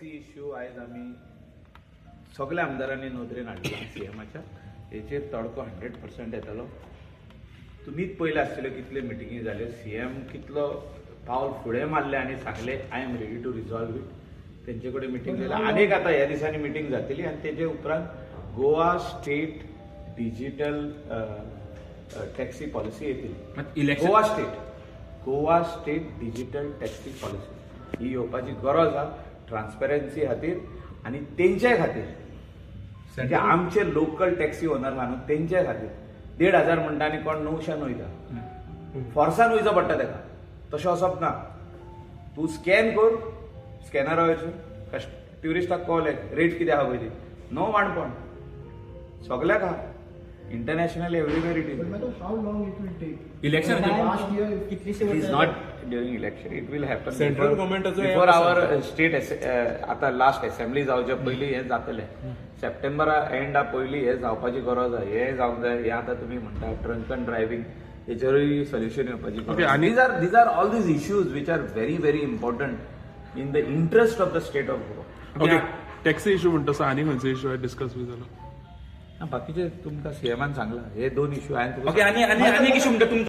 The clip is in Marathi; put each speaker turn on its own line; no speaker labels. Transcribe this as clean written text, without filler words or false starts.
टॅक्सी इश्यू आयज आमी सगळ्या आमदारांनी नोंदरेन हाडला सीएमाच्या. हेचेर तडको 100% येतलो. तुमीच पयले आसतले कितले मिटिंगी जाल्यो. सीएम कितलो पावल फुडें मारले आनी सांगले I am ready to resolve it. तेंचे कडेन मिटींग जाल्या. आनीक आतां ह्या दिसांनी मिटींग जातली आनी तेजे उपरांत Goa state digital taxi policy येतली. Goa state digital taxi policy ही येवपाची गरज आहा ट्रान्सपरन्सी खातीर आनी तेंच्या खातीर. म्हणजे आमचे लोकल टॅक्सी ओनर आहा न्हू तेंच्या खातीर 1,500 म्हणटा आनी कोण 900 वयता. फोर्सान वयचो पडटा ताका. तशें वचप ना. तूं स्कॅन कर स्कॅनरा वयचो ट्युरिस्टाक कळलें रेट कितें आहा पळय ती. नो वाणपण सगल्याक आहा. International everywhere it is.
How long it will take?
Election
Last year,
It is not during election. It will happen
Central government also
before
have
our state आता लास्ट असेंब्ली जावचे पयलीं हे जातले. सप्टेंबरा एंडा पयलीं हे जावपाची गरज आहा. हे जावंक जाय. हे आतां तुमी म्हणटा ड्रंकन ड्रायव्हिंग हेचेरूय सोल्युशन येवपाची गरज आहा. These are all these issues which are very very important in the interest of the state of Goa.
Okay taxi issue म्हणटा तसो आनी खंयचो इश्यू डिस्कस बी जालो.
बाकीचे तुमकां सीएमान सांगला हे 2 इश्यू हांवें तुका
ओके आनी एक इश्यू म्हणटा